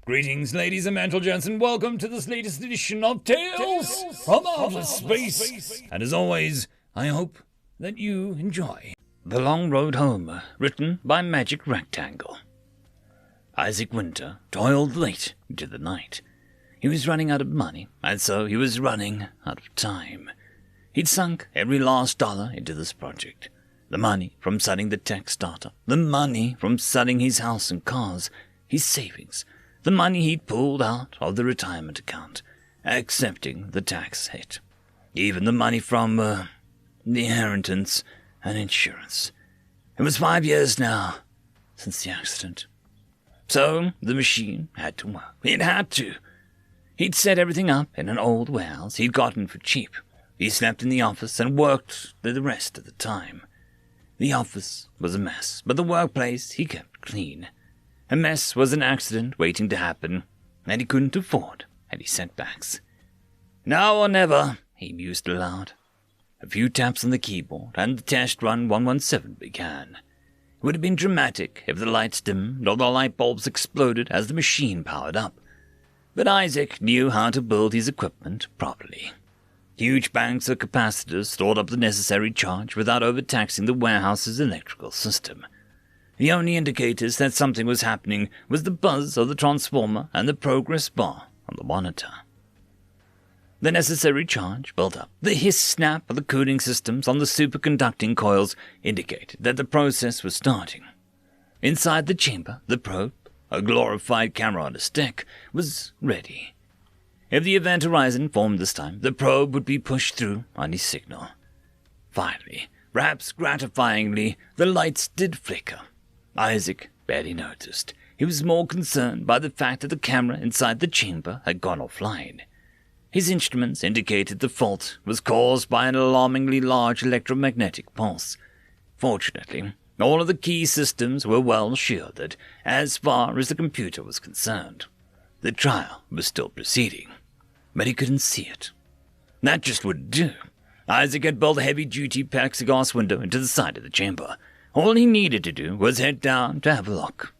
Greetings, ladies and gentlemen, and welcome to this latest edition of Tales from Outer Space. And as always, I hope that you enjoy. The Long Road Home, written by Magic Rectangle. Isaac Winter toiled late into the night. He was running out of money, and so he was running out of time. He'd sunk every last dollar into this project. The money from selling the tech startup, the money from selling his house and cars, his savings, the money he'd pulled out of the retirement account, accepting the tax hit. Even the money from, the inheritance and insurance. It was 5 years now since the accident. So the machine had to work. It had to. He'd set everything up in an old warehouse he'd gotten for cheap. He slept in the office and worked the rest of the time. The office was a mess, but the workplace he kept clean. A mess was an accident waiting to happen, and he couldn't afford any setbacks. Now or never, he mused aloud. A few taps on the keyboard, and the test run 117 began. It would have been dramatic if the lights dimmed or the light bulbs exploded as the machine powered up. But Isaac knew how to build his equipment properly. Huge banks of capacitors stored up the necessary charge without overtaxing the warehouse's electrical system. The only indicators that something was happening was the buzz of the transformer and the progress bar on the monitor. The necessary charge built up. The hiss-snap of the cooling systems on the superconducting coils indicated that the process was starting. Inside the chamber, the probe, a glorified camera on a stick, was ready. If the event horizon formed this time, the probe would be pushed through on his signal. Finally, perhaps gratifyingly, the lights did flicker. Isaac barely noticed. He was more concerned by the fact that the camera inside the chamber had gone offline. His instruments indicated the fault was caused by an alarmingly large electromagnetic pulse. Fortunately, all of the key systems were well shielded as far as the computer was concerned. The trial was still proceeding, but he couldn't see it. That just wouldn't do. Isaac had built a heavy-duty plexiglass window into the side of the chamber. All he needed to do was head down to have a look.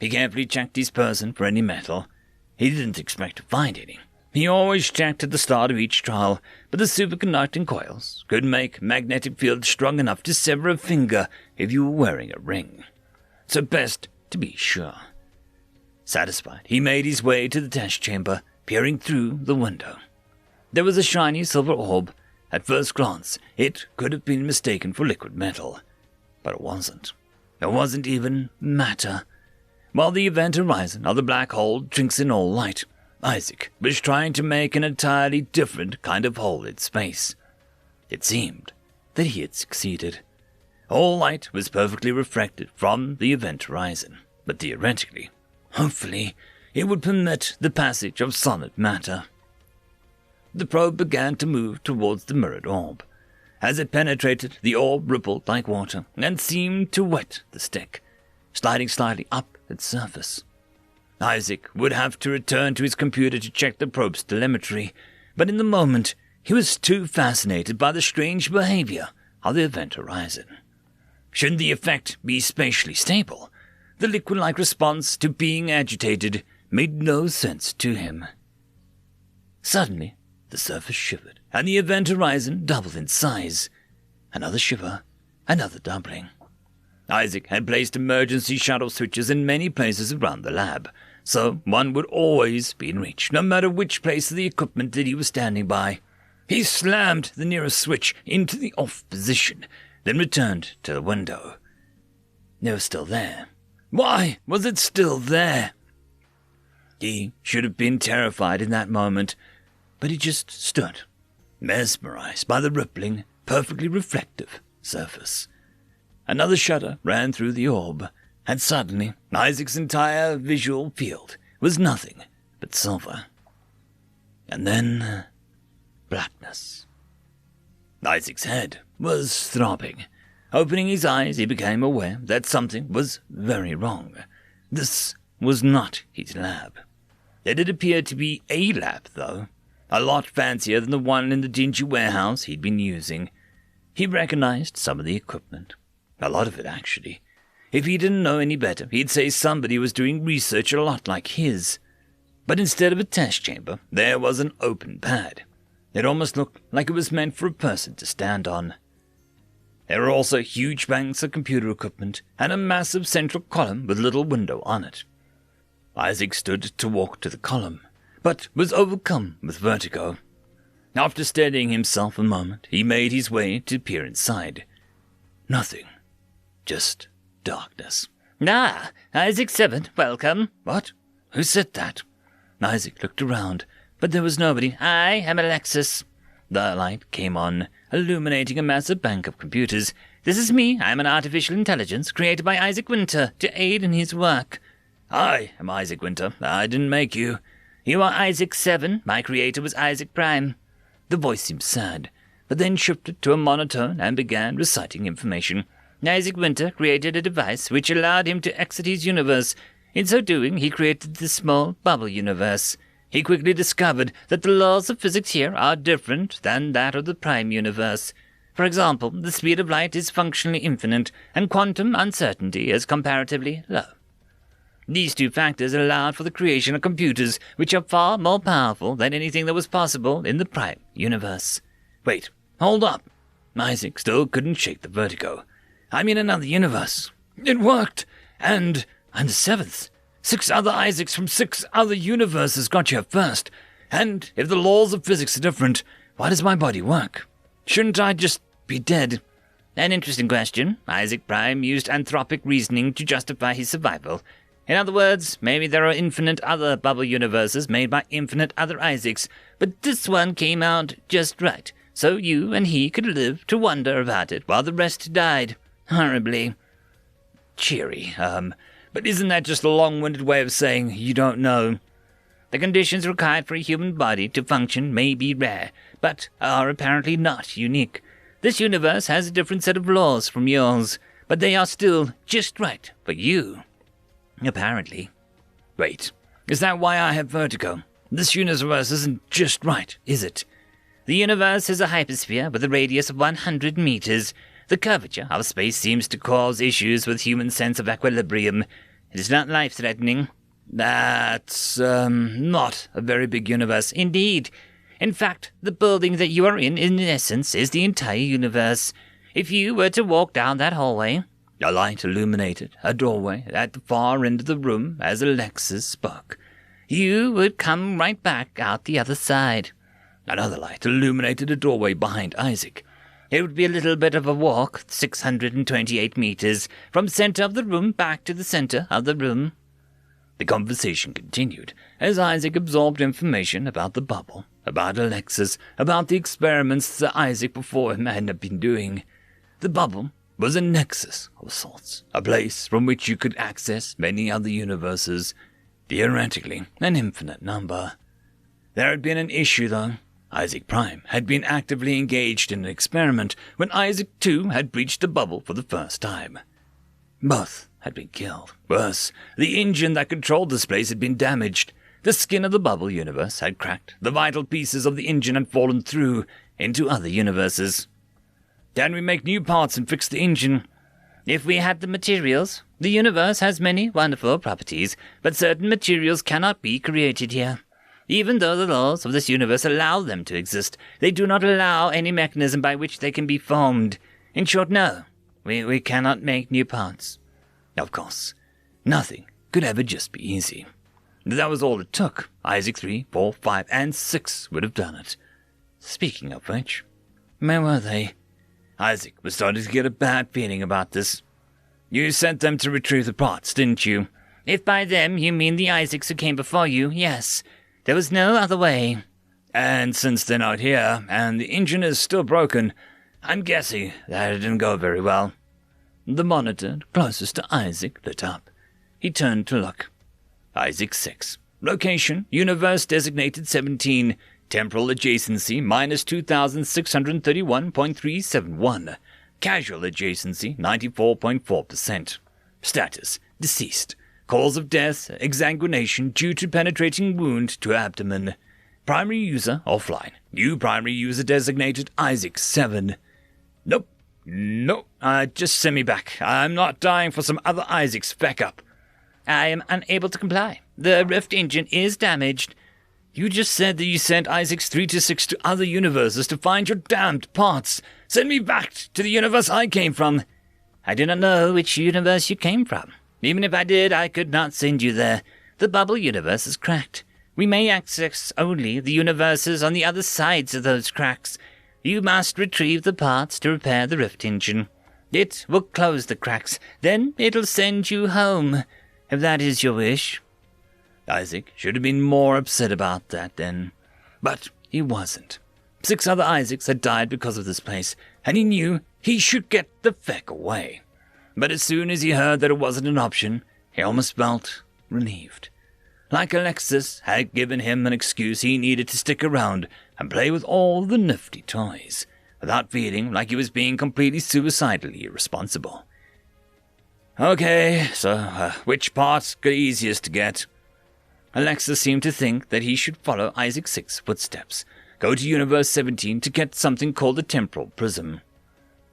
He carefully checked his person for any metal. He didn't expect to find any. He always checked at the start of each trial, but the superconducting coils could make magnetic fields strong enough to sever a finger if you were wearing a ring. So best to be sure. Satisfied, he made his way to the test chamber, peering through the window. There was a shiny silver orb. At first glance, it could have been mistaken for liquid metal. But it wasn't. It wasn't even matter. While the event horizon of the black hole drinks in all light, Isaac was trying to make an entirely different kind of hole in space. It seemed that he had succeeded. All light was perfectly refracted from the event horizon, but theoretically, hopefully, it would permit the passage of solid matter. The probe began to move towards the mirrored orb. As it penetrated, the orb rippled like water and seemed to wet the stick, sliding slightly up its surface. Isaac would have to return to his computer to check the probe's telemetry, but in the moment, he was too fascinated by the strange behavior of the event horizon. Shouldn't the effect be spatially stable? The liquid-like response to being agitated made no sense to him. Suddenly, the surface shivered, and the event horizon doubled in size. Another shiver, another doubling. Isaac had placed emergency shuttle switches in many places around the lab, so one would always be in reach, no matter which place of the equipment that he was standing by. He slammed the nearest switch into the off position, then returned to the window. It was still there. Why was it still there? He should have been terrified in that moment, but he just stood, mesmerized by the rippling, perfectly reflective surface. Another shudder ran through the orb, and suddenly Isaac's entire visual field was nothing but silver. And then blackness. Isaac's head was throbbing. Opening his eyes, he became aware that something was very wrong. This was not his lab. It had appeared to be a lab, though, a lot fancier than the one in the dingy warehouse he'd been using. He recognized some of the equipment. A lot of it, actually. If he didn't know any better, he'd say somebody was doing research a lot like his. But instead of a test chamber, there was an open pad. It almost looked like it was meant for a person to stand on. There were also huge banks of computer equipment and a massive central column with a little window on it. Isaac stood to walk to the column, but was overcome with vertigo. After steadying himself a moment, he made his way to peer inside. Nothing. Just darkness. Ah, Isaac 7, welcome. What? Who said that? Isaac looked around, but there was nobody. I am Alexis. The light came on, illuminating a massive bank of computers. This is me. I am an artificial intelligence created by Isaac Winter to aid in his work. I am Isaac Winter. I didn't make you. You are Isaac 7. My creator was Isaac Prime. The voice seemed sad, but then shifted to a monotone and began reciting information. Isaac Winter created a device which allowed him to exit his universe. In so doing, he created the small bubble universe. He quickly discovered that the laws of physics here are different than that of the Prime universe. For example, the speed of light is functionally infinite, and quantum uncertainty is comparatively low. These two factors allowed for the creation of computers which are far more powerful than anything that was possible in the Prime universe. Wait, hold up. Isaac still couldn't shake the vertigo. I'm in another universe. It worked! And I'm the 7th. 6 other Isaacs from 6 other universes got here first. And if the laws of physics are different, why does my body work? Shouldn't I just be dead? An interesting question. Isaac Prime used anthropic reasoning to justify his survival. In other words, maybe there are infinite other bubble universes made by infinite other Isaacs, but this one came out just right, so you and he could live to wonder about it while the rest died. Horribly. Cheery, but isn't that just a long-winded way of saying you don't know? The conditions required for a human body to function may be rare, but are apparently not unique. This universe has a different set of laws from yours, but they are still just right for you. Apparently. Wait, is that why I have vertigo? This universe isn't just right, is it? The universe is a hypersphere with a radius of 100 meters. The curvature of space seems to cause issues with human sense of equilibrium. It is not life-threatening. That's, not a very big universe. Indeed. In fact, the building that you are in essence, is the entire universe. If you were to walk down that hallway... A light illuminated a doorway at the far end of the room as Alexis spoke. You would come right back out the other side. Another light illuminated a doorway behind Isaac. It would be a little bit of a walk, 628 meters, from center of the room back to the center of the room. The conversation continued as Isaac absorbed information about the bubble, about Alexis, about the experiments that Isaac before him had been doing. The bubble was a nexus of sorts, a place from which you could access many other universes, theoretically an infinite number. There had been an issue, though. Isaac Prime had been actively engaged in an experiment when Isaac too had breached the bubble for the first time. Both had been killed. Worse, the engine that controlled this place had been damaged. The skin of the bubble universe had cracked. The vital pieces of the engine had fallen through into other universes. Can we make new parts and fix the engine? If we had the materials. The universe has many wonderful properties, but certain materials cannot be created here. Even though the laws of this universe allow them to exist, they do not allow any mechanism by which they can be formed. In short, no. We cannot make new parts. Of course, nothing could ever just be easy. That was all it took. Isaac 3, 4, 5, and 6 would have done it. Speaking of which, where were they? Isaac was starting to get a bad feeling about this. You sent them to retrieve the parts, didn't you? If by them you mean the Isaacs who came before you, yes. There was no other way. And since they're not here, and the engine is still broken, I'm guessing that it didn't go very well. The monitor closest to Isaac lit up. He turned to look. Isaac 6. Location, universe designated 17. Temporal adjacency, minus 2,631.371. Casual adjacency, 94.4%. Status, deceased. Cause of death, exsanguination due to penetrating wound to abdomen. Primary user, offline. New primary user designated Isaac 7. Nope. Just send me back. I'm not dying for some other Isaacs Feck up. I am unable to comply. The rift engine is damaged. You just said that you sent Isaacs 326 to other universes to find your damned parts. Send me back to the universe I came from. I do not know which universe you came from. Even if I did, I could not send you there. The bubble universe is cracked. We may access only the universes on the other sides of those cracks. You must retrieve the parts to repair the rift engine. It will close the cracks. Then it'll send you home, if that is your wish. Isaac should have been more upset about that then. But he wasn't. 6 other Isaacs had died because of this place, and he knew he should get the feck away. But as soon as he heard that it wasn't an option, he almost felt relieved. Like Alexis had given him an excuse he needed to stick around and play with all the nifty toys, without feeling like he was being completely suicidally irresponsible. Okay, so which part's the easiest to get? Alexis seemed to think that he should follow Isaac 6's footsteps, go to Universe 17 to get something called the Temporal Prism.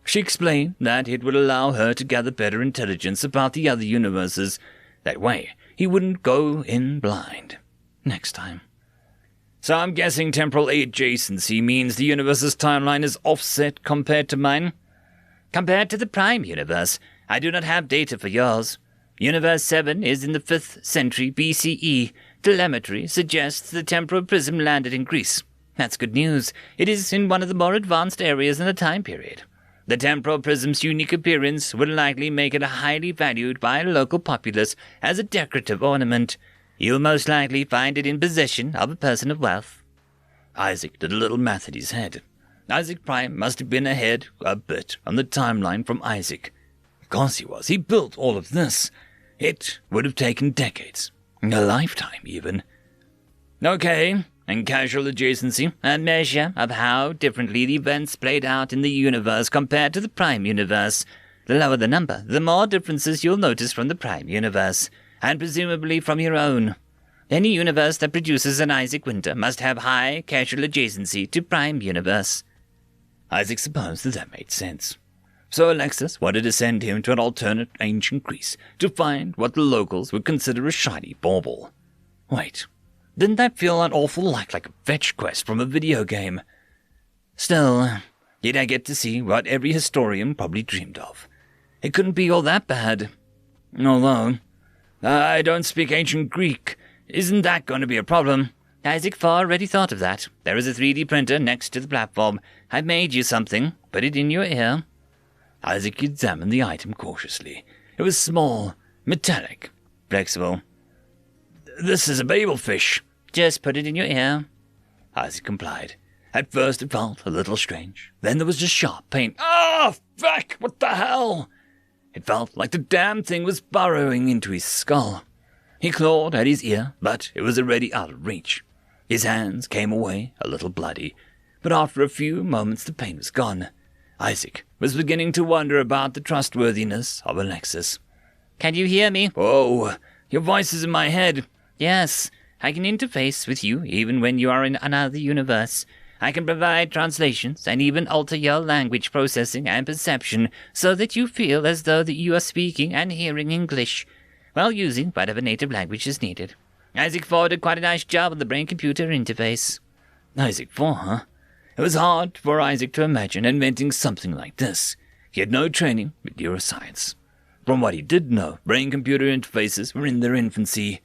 She explained that it would allow her to gather better intelligence about the other universes. That way, he wouldn't go in blind. Next time. So I'm guessing temporal adjacency means the universe's timeline is offset compared to mine? Compared to the Prime Universe, I do not have data for yours. Universe 7 is in the 5th century BCE. Telemetry suggests the temporal prism landed in Greece. That's good news. It is in one of the more advanced areas in the time period. The temporal prism's unique appearance will likely make it highly valued by a local populace as a decorative ornament. You'll most likely find it in possession of a person of wealth. Isaac did a little math at his head. Isaac Prime must have been ahead a bit on the timeline from Isaac. Of course he was. He built all of this. It would have taken decades. A lifetime, even. Okay, and casual adjacency. A measure of how differently the events played out in the universe compared to the Prime Universe. The lower the number, the more differences you'll notice from the Prime Universe, and presumably from your own. Any universe that produces an Isaac Winter must have high casual adjacency to Prime Universe. Isaac supposed that made sense. So Alexis wanted to send him to an alternate ancient Greece to find what the locals would consider a shiny bauble. Wait, didn't that feel an awful lot like a fetch quest from a video game? Still, did I get to see what every historian probably dreamed of? It couldn't be all that bad. Although, I don't speak ancient Greek. Isn't that going to be a problem? Isaac 4 already thought of that. There is a 3D printer next to the platform. I've made you something. Put it in your ear. Isaac examined the item cautiously. It was small, metallic, flexible. This is a babelfish. Just put it in your ear. Isaac complied. At first it felt a little strange. Then there was just sharp pain. Ah, fuck! What the hell? It felt like the damn thing was burrowing into his skull. He clawed at his ear, but it was already out of reach. His hands came away a little bloody, but after a few moments the pain was gone. Isaac was beginning to wonder about the trustworthiness of Alexis. Can you hear me? Oh, your voice is in my head. Yes, I can interface with you even when you are in another universe. I can provide translations and even alter your language processing and perception so that you feel as though that you are speaking and hearing English, while using whatever native language is needed. Isaac 4 did quite a nice job on the brain-computer interface. Isaac 4, huh? It was hard for Isaac to imagine inventing something like this. He had no training with neuroscience. From what he did know, brain-computer interfaces were in their infancy.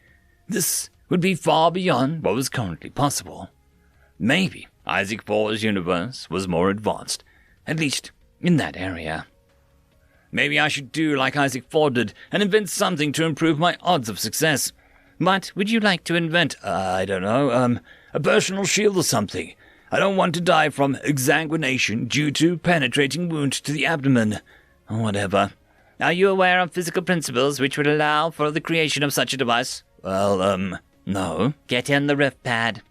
This would be far beyond what was currently possible. Maybe Isaac 4's universe was more advanced, at least in that area. Maybe I should do like Isaac 4 did and invent something to improve my odds of success. What would you like to invent? A personal shield or something. I don't want to die from exsanguination due to penetrating wound to the abdomen, or whatever. Are you aware of physical principles which would allow for the creation of such a device? Well, no. Get in the rift pad.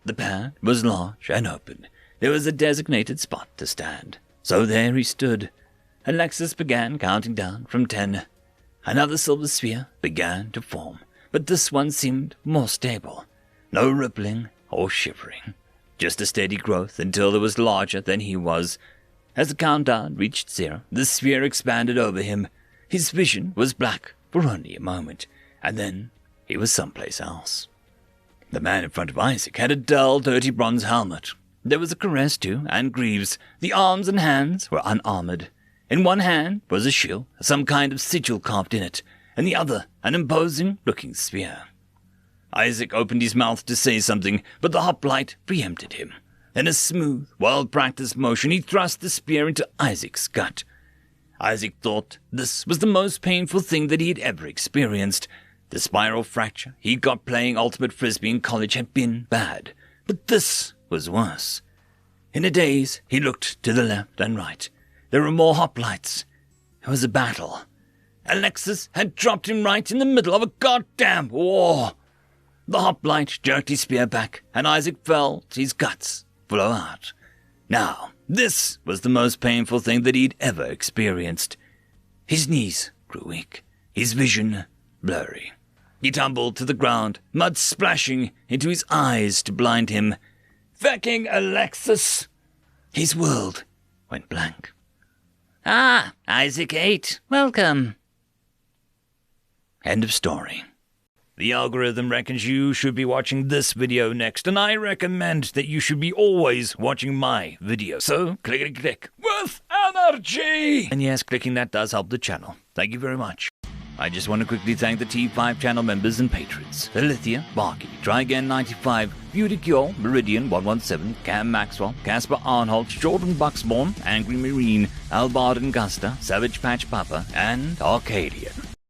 The pad was large and open. There was a designated spot to stand. So there he stood. Alexis began counting down from 10. Another silver sphere began to form, but this one seemed more stable. No rippling or shivering. Just a steady growth until it was larger than he was. As the countdown reached 0, the sphere expanded over him. His vision was black for only a moment, and then he was someplace else. The man in front of Isaac had a dull, dirty bronze helmet. There was a cuirass too, and greaves. The arms and hands were unarmored. In one hand was a shield, some kind of sigil carved in it, and the other an imposing-looking spear. Isaac opened his mouth to say something, but the hoplite preempted him. In a smooth, well-practiced motion, he thrust the spear into Isaac's gut. Isaac thought this was the most painful thing that he had ever experienced. The spiral fracture he got playing ultimate frisbee in college had been bad, but this was worse. In a daze, he looked to the left and right. There were more hoplites. It was a battle. Alexis had dropped him right in the middle of a goddamn war. The hoplite jerked his spear back, and Isaac felt his guts flow out. Now, this was the most painful thing that he'd ever experienced. His knees grew weak, his vision blurry. He tumbled to the ground, mud splashing into his eyes to blind him. Fecking Alexis! His world went blank. Ah, Isaac 8, welcome. End of story. The algorithm reckons you should be watching this video next, and I recommend that you should be always watching my video. So, click with energy! And yes, clicking that does help the channel. Thank you very much. I just want to quickly thank the T5 channel members and patrons. Alithia, Barky, Tryagain95, Beautycure, Meridian117, Cam Maxwell, Casper Arnholt, Jordan Bucksborn, Angry Marine, Albard and Gusta, Savage Patch Papa, and Arcadian.